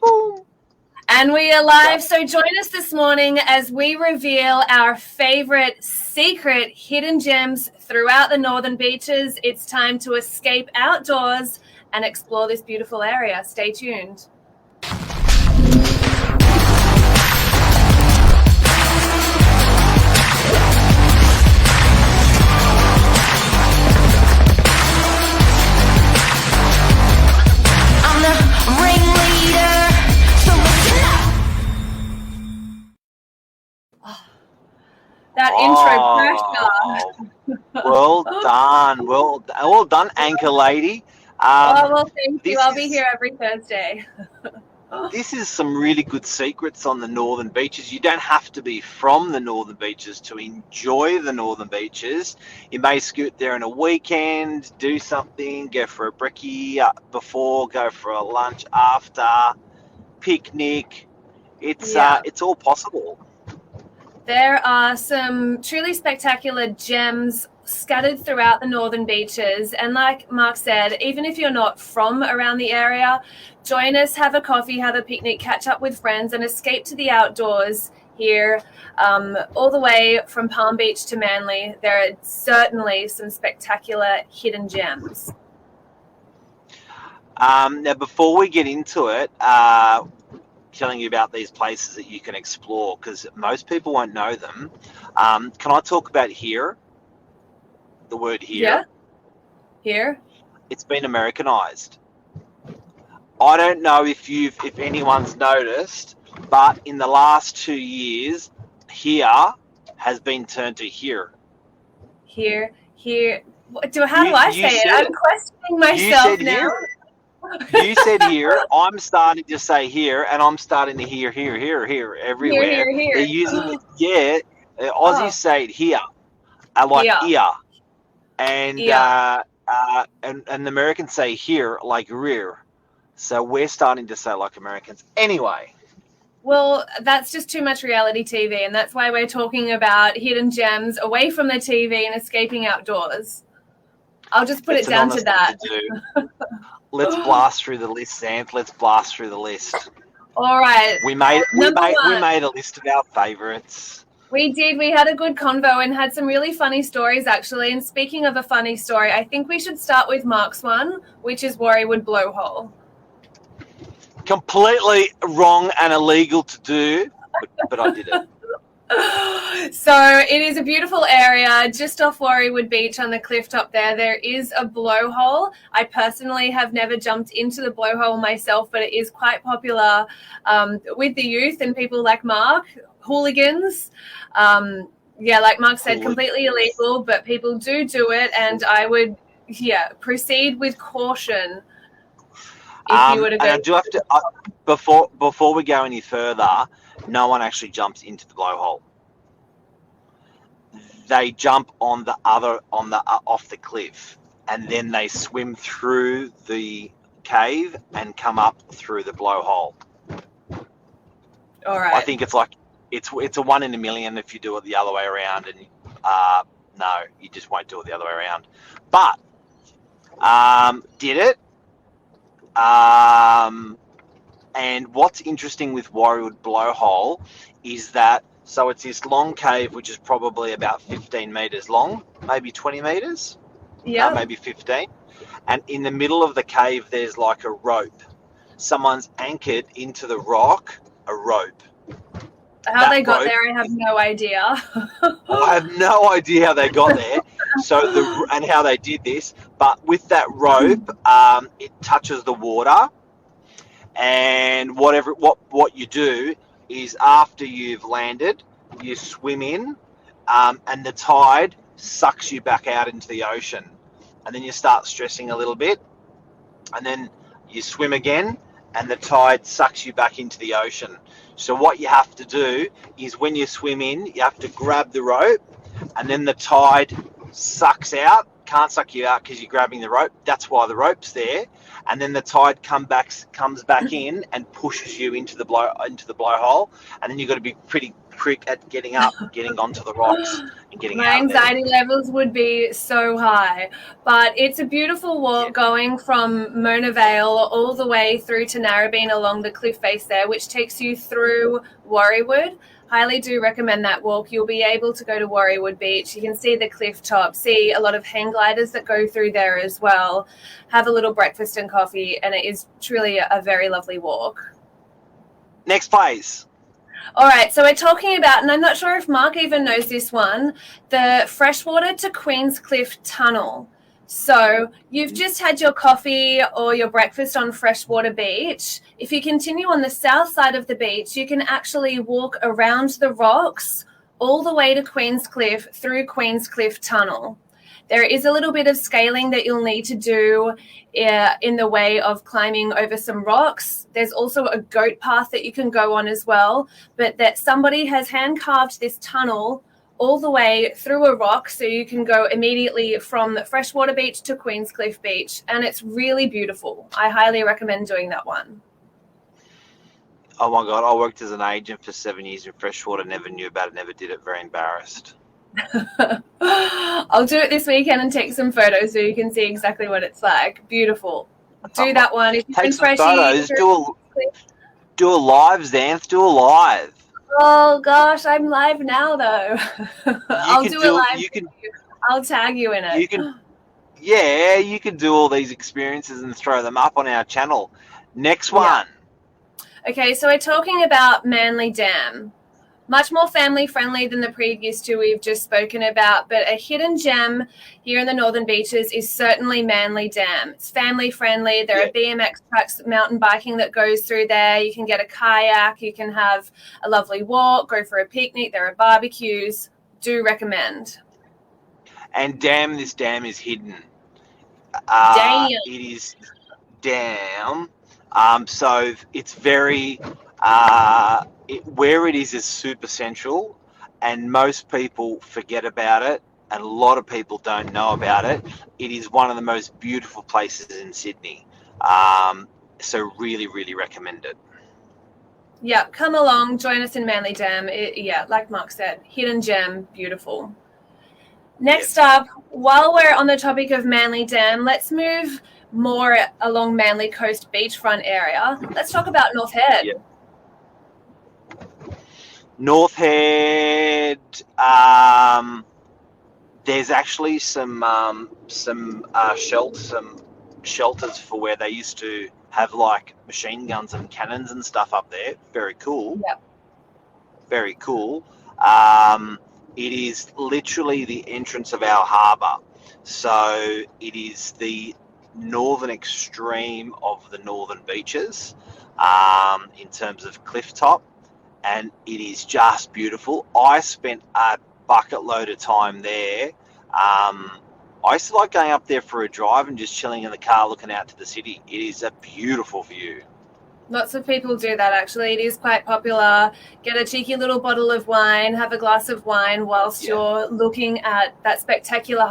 Boom. And we are live, so join us this morning as we reveal our favorite secret hidden gems throughout the northern beaches. It's time to escape outdoors and explore this beautiful area. Stay tuned. That intro pressure. Well done. Well done, anchor lady. Well, thank you. I'll be here every Thursday. This is some really good secrets on the northern beaches. You don't have to be from the northern beaches to enjoy the northern beaches. You may scoot there on a weekend, do something, go for a brekkie before, go for a lunch after, picnic. It's all possible. There are some truly spectacular gems scattered throughout the northern beaches. And like Mark said, even if you're not from around the area, join us, have a coffee, have a picnic, catch up with friends, and escape to the outdoors here, all the way from Palm Beach to Manly. There are certainly some spectacular hidden gems. Now, before we get into it, telling you about these places that you can explore, because most people won't know them. Can I talk about here? The word here. Yeah. Here. It's been Americanized. I don't know if anyone's noticed, but in the last 2 years, here has been turned to here. Here. How do I say it? I'm questioning myself now. Here. You said here, I'm starting to say here, and I'm starting to hear here, everywhere. Here. They're using it, Aussies say it here, like ear. And and the Americans say here like rear. So we're starting to say like Americans. Anyway. Well, that's just too much reality TV, and that's why we're talking about hidden gems away from the TV and escaping outdoors. I'll just put it down to that. Let's blast through the list, Santh. Let's blast through the list. All right. We made a list of our favourites. We did. We had a good convo and had some really funny stories, actually. And speaking of a funny story, I think we should start with Mark's one, which is Warri Wood Blowhole. Completely wrong and illegal to do, but I did it. So it is a beautiful area just off Warri Wood Beach on the cliff top there. There is a blowhole. I personally have never jumped into the blowhole myself, but it is quite popular with the youth and people like Mark, hooligans. Like Mark said, completely illegal, but people do it, and I would, proceed with caution if you were to go. And I do have to, before we go any further, no one actually jumps into the blowhole. They jump on the off the cliff, and then they swim through the cave and come up through the blowhole. All right. I think it's a 1 in a million if you do it the other way around, and no, you just won't do it the other way around. But did it. And what's interesting with Warri Wood Blowhole is that, so it's this long cave, which is probably about 15 metres long, maybe 20 metres, maybe 15. And in the middle of the cave, there's like a rope. Someone's anchored into the rock a rope. How they got there, I have no idea. I have no idea how they got there. And how they did this, but with that rope, it touches the water. And what you do is, after you've landed, you swim in, and the tide sucks you back out into the ocean. And then you start stressing a little bit, and then you swim again, and the tide sucks you back into the ocean. So what you have to do is, when you swim in, you have to grab the rope, and then the tide sucks out, can't suck you out because you're grabbing the rope. That's why the rope's there. And then the tide comes back in and pushes you into the blowhole. And then you've got to be pretty quick at getting up, getting onto the rocks, and getting My out anxiety levels would be so high. But it's a beautiful walk going from Mona Vale all the way through to Narrabeen along the cliff face there, which takes you through Warri Wood. Highly do recommend that walk. You'll be able to go to Warri Wood Beach. You can see the cliff top, see a lot of hang gliders that go through there as well. Have a little breakfast and coffee, and it is truly a very lovely walk. Next place. All right, so we're talking about, and I'm not sure if Mark even knows this one, the Freshwater to Queenscliff Tunnel. So you've just had your coffee or your breakfast on Freshwater Beach. If you continue on the south side of the beach, you can actually walk around the rocks all the way to Queenscliff through Queenscliff Tunnel. There is a little bit of scaling that you'll need to do in the way of climbing over some rocks. There's also a goat path that you can go on as well, but that somebody has hand-carved this tunnel all the way through a rock, so you can go immediately from Freshwater Beach to Queenscliff Beach, and it's really beautiful. I highly recommend doing that one. Oh my God, I worked as an agent for 7 years in Freshwater, never knew about it, never did it, very embarrassed. I'll do it this weekend and take some photos so you can see exactly what it's like. Beautiful. Do that one. If take some photos, do a live, Xanth, do a live. Oh gosh, I'm live now though. I'll do a live. I'll tag you in it. You can do all these experiences and throw them up on our channel. Next one. Okay, so we're talking about Manly Dam. Much more family friendly than the previous two we've just spoken about, but a hidden gem here in the Northern Beaches is certainly Manly Dam. It's family friendly. There are BMX tracks, mountain biking that goes through there. You can get a kayak. You can have a lovely walk, go for a picnic. There are barbecues. Do recommend. And this dam is hidden. It is down. So it's very... where it is super central, and most people forget about it, and a lot of people don't know about it. It is one of the most beautiful places in Sydney. So really, really recommend it. Yeah, come along, join us in Manly Dam. Like Mark said, hidden gem, beautiful. Next up, while we're on the topic of Manly Dam, let's move more along Manly Coast beachfront area. Let's talk about North Head. Yeah. North Head, there's actually some shelters for where they used to have like machine guns and cannons and stuff up there. Very cool. Yeah. Very cool. It is literally the entrance of our harbour. So it is the northern extreme of the northern beaches in terms of cliff top. And it is just beautiful. I spent a bucket load of time there. I used to like going up there for a drive and just chilling in the car looking out to the city. It is a beautiful view. Lots of people do that, actually. It is quite popular. Get a cheeky little bottle of wine, have a glass of wine whilst you're looking at that spectacular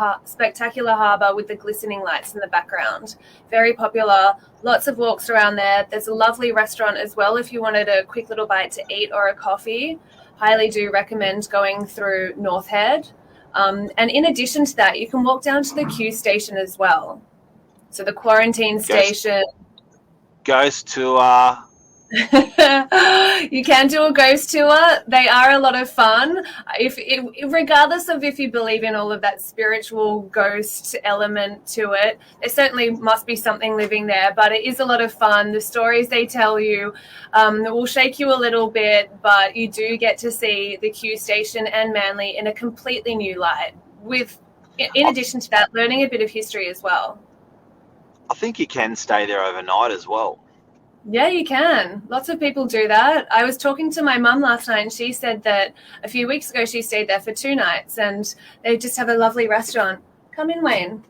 harbour with the glistening lights in the background. Very popular. Lots of walks around there. There's a lovely restaurant as well if you wanted a quick little bite to eat or a coffee. Highly do recommend going through North Head. And in addition to that, you can walk down to the Q station as well. So the quarantine station... Ghost tour. You can do a ghost tour. They are a lot of fun. Regardless of if you believe in all of that spiritual ghost element to it, there certainly must be something living there, but it is a lot of fun. The stories they tell you will shake you a little bit, but you do get to see the Q station and Manly in a completely new light, with, in addition to that, learning a bit of history as well. I think you can stay there overnight as well. Yeah, you can. Lots of people do that. I was talking to my mum last night and she said that a few weeks ago she stayed there for 2 nights and they just have a lovely restaurant. Come in, Wayne.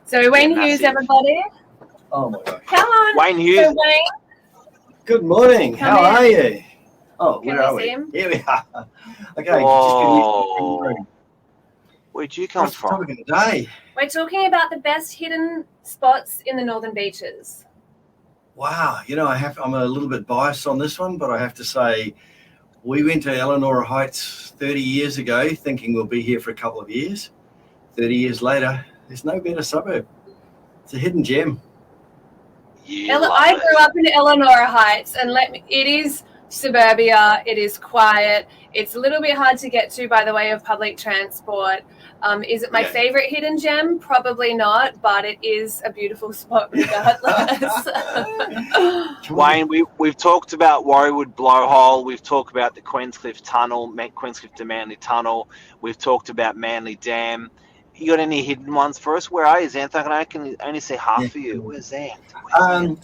So Wayne Hughes, everybody. Oh my gosh. Come on. Wayne Hughes. So Wayne. Good morning. How are you? Oh, Can where are we we? see him? Here we are. Okay, Whoa. Where'd you come What's the from? topic of the day? We're talking about the best hidden spots in the northern beaches. Wow, I'm a little bit biased on this one, but I have to say we went to Eleonora Heights 30 years ago thinking we'll be here for a couple of years. 30 years later, there's no better suburb. It's a hidden gem. I grew up in Eleonora Heights, and it is suburbia. It is quiet. It's a little bit hard to get to by the way of public transport. Is it my favorite hidden gem? Probably not, but it is a beautiful spot regardless. Wayne, we've talked about Warri Wood Blowhole. We've talked about the Queenscliff Tunnel, Queenscliff to Manly Tunnel. We've talked about Manly Dam. You got any hidden ones for us? Where are you, Xanth? I can only see half of you. Where's Xanth?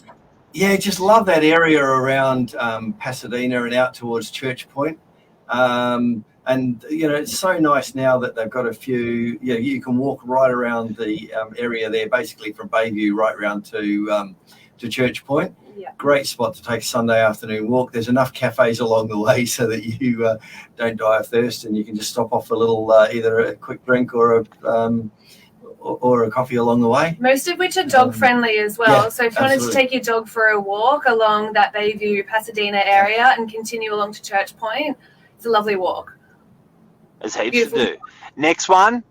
Just love that area around Pasadena and out towards Church Point. And it's so nice now that they've got a few. You can walk right around the area there, basically from Bayview right around to Church Point. Yeah. Great spot to take a Sunday afternoon walk. There's enough cafes along the way so that you don't die of thirst, and you can just stop off for a little, either a quick drink or a coffee along the way. Most of which are dog friendly as well. So if you wanted to take your dog for a walk along that Bayview-Pasadena area and continue along to Church Point, it's a lovely walk. There's heaps to do. Next one.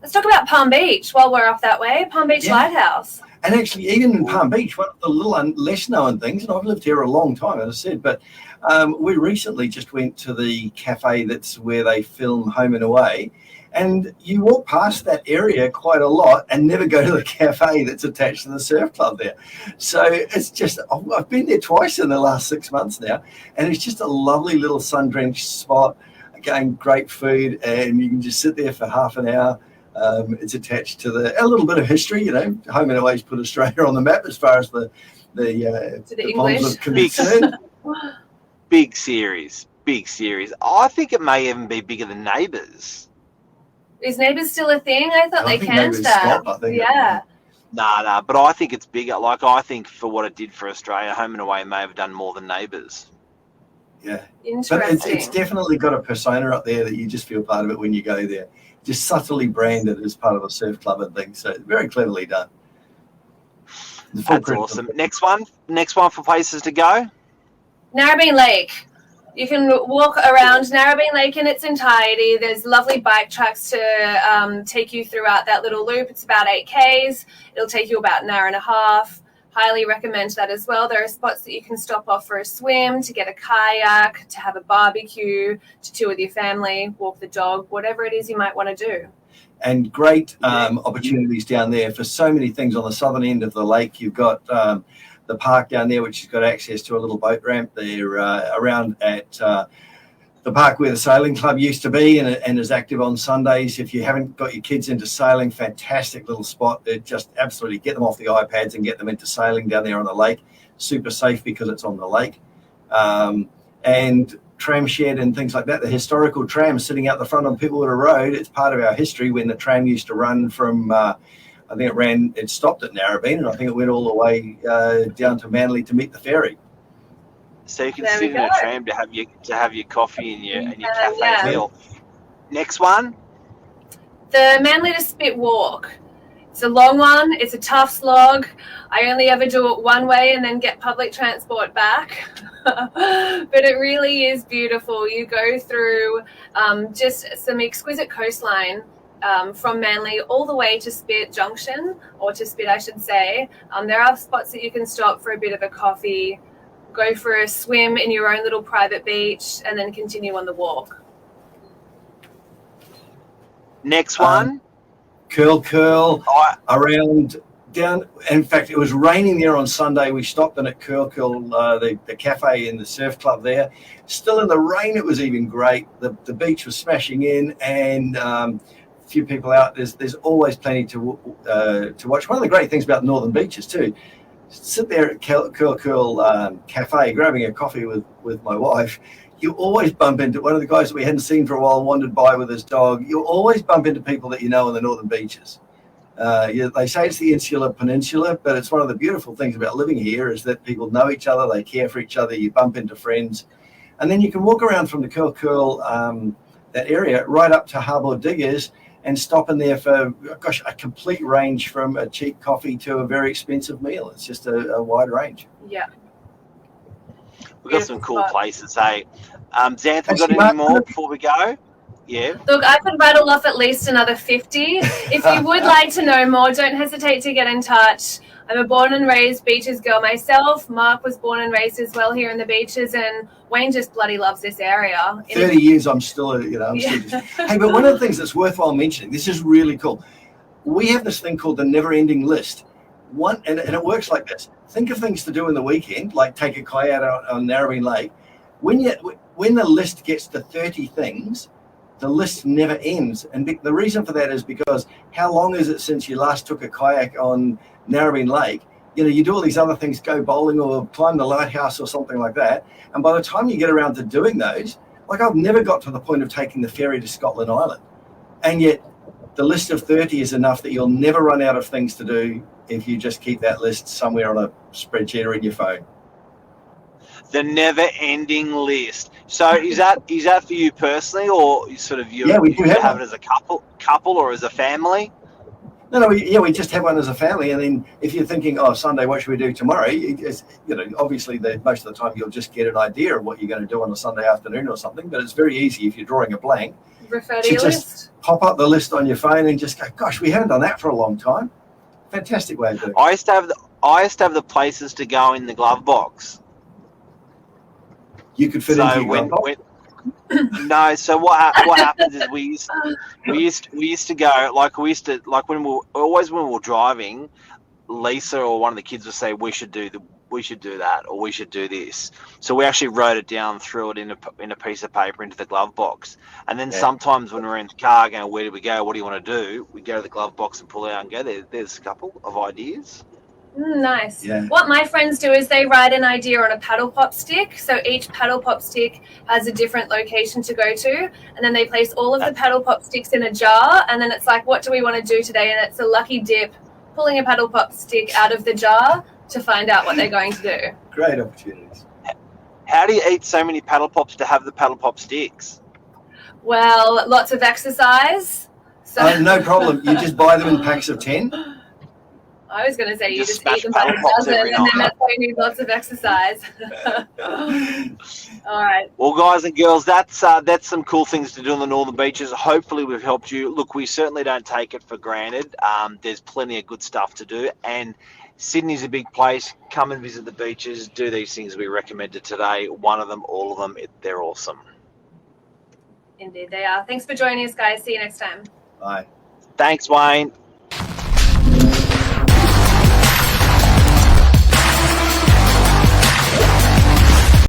Let's talk about Palm Beach while we're off that way. Palm Beach Lighthouse. And actually, even in Palm Beach, one of the little less known things, and I've lived here a long time, as I said, but we recently just went to the cafe that's where they film Home and Away, and you walk past that area quite a lot and never go to the cafe that's attached to the surf club there. So it's just, I've been there twice in the last 6 months now, and it's just a lovely little sun-drenched spot. Again, great food, and you can just sit there for half an hour. It's attached to a little bit of history, Home and Away's put Australia on the map as far as the English concerned. Big series. I think it may even be bigger than Neighbours. Is Neighbours still a thing? I thought they cancelled that. Yeah. Nah, but I think it's bigger. Like, I think for what it did for Australia, Home and Away may have done more than Neighbours. Yeah. Interesting. But it's definitely got a persona up there that you just feel part of it when you go there. Just subtly branded as part of a surf club and things. So very cleverly done. That's awesome. Next one for places to go. Narrabeen Lake. You can walk around Narrabeen Lake in its entirety. There's lovely bike tracks to take you throughout that little loop. It's about 8 Ks. It'll take you about an hour and a half. Highly recommend that as well. There are spots that you can stop off for a swim, to get a kayak, to have a barbecue, to chill with your family, walk the dog, whatever it is you might want to do. And great opportunities down there for so many things. On the southern end of the lake, you've got the park down there, which has got access to a little boat ramp. They're around at the park where the sailing club used to be and is active on Sundays. If you haven't got your kids into sailing, fantastic little spot. They're just absolutely get them off the iPads and get them into sailing down there on the lake. Super safe because it's on the lake. And tram shed and things like that. The historical tram sitting out the front on Pittwater Road. It's part of our history when the tram used to run from, I think it stopped at Narrabeen, and I think it went all the way down to Manly to meet the ferry. So you can sit in a tram to have your coffee and your cafe meal. Next one. The Manly to Spit walk. It's a long one. It's a tough slog. I only ever do it one way and then get public transport back. But it really is beautiful. You go through just some exquisite coastline from Manly all the way to Spit Junction, or to Spit, I should say. There are spots that you can stop for a bit of a coffee, go for a swim in your own little private beach, and then continue on the walk. Next one. Curl around down. In fact, it was raining there on Sunday. We stopped in at Curl, the cafe in the surf club there. Still in the rain, it was even great. The beach was smashing in, and a few people out. There's always plenty to watch. One of the great things about northern beaches too, sit there at Curl cafe grabbing a coffee with my wife. You always bump into one of the guys that we hadn't seen for a while, wandered by with his dog. You'll always bump into people that you know on the northern beaches. They say it's the insular peninsula, but it's one of the beautiful things about living here is that people know each other, they care for each other, you bump into friends. And then you can walk around from the Curl, that area, right up to Harbour Diggers, and stop in there for, gosh, a complete range from a cheap coffee to a very expensive meal. It's just a wide range. Yeah. We've got some cool places, hey. Xanthan, got any Mark, more before we go? Yeah. Look, I could rattle off at least another 50. If you would like to know more, don't hesitate to get in touch. I'm a born and raised beaches girl myself. Mark was born and raised as well here in the beaches, and Wayne just bloody loves this area. 30 years, I'm still, still just... Hey, but one of the things that's worthwhile mentioning, this is really cool. We have this thing called the never-ending list. And it works like this. Think of things to do in the weekend, like take a kayak out on Narrabeen Lake. When the list gets to 30 things, the list never ends. And the reason for that is because how long is it since you last took a kayak on Narrabeen Lake? You do all these other things, go bowling or climb the lighthouse or something like that. And by the time you get around to doing those, like I've never got to the point of taking the ferry to Scotland Island. And yet the list of 30 is enough that you'll never run out of things to do if you just keep that list somewhere on a spreadsheet or in your phone. The never-ending list. So is that for you personally, or sort of you have it as a couple or as a family? No, we just have one as a family, and then if you're thinking, oh, Sunday, what should we do tomorrow? Obviously, most of the time you'll just get an idea of what you're going to do on a Sunday afternoon or something. But it's very easy if you're drawing a blank. Refer to your list. Pop up the list on your phone and just go, gosh, we haven't done that for a long time. Fantastic way of doing it. I used to have the places to go in the glove box. You could fit into your glove box? No, so what happens is we used to go, when we were driving, Lisa or one of the kids would say we should do that, or we should do this. So we actually wrote it down, threw it in a piece of paper into the glove box, and then sometimes when we're in the car going, where do we go? What do you want to do? We go to the glove box and pull it out and go. There's a couple of ideas. Nice. Yeah. What my friends do is they write an idea on a paddle pop stick. So each paddle pop stick has a different location to go to. And then they place all of the paddle pop sticks in a jar. And then it's like, what do we want to do today? And it's a lucky dip, pulling a paddle pop stick out of the jar to find out what they're going to do. Great opportunities. How do you eat so many paddle pops to have the paddle pop sticks? Well, lots of exercise. So no problem. You just buy them in packs of 10. I was going to say you just eat them by the dozen, and then that's why you need lots of exercise. All right. Well, guys and girls, that's some cool things to do on the northern beaches. Hopefully we've helped you. Look, we certainly don't take it for granted. There's plenty of good stuff to do, and Sydney's a big place. Come and visit the beaches. Do these things we recommended today. One of them, all of them, they're awesome. Indeed, they are. Thanks for joining us, guys. See you next time. Bye. Thanks, Wayne.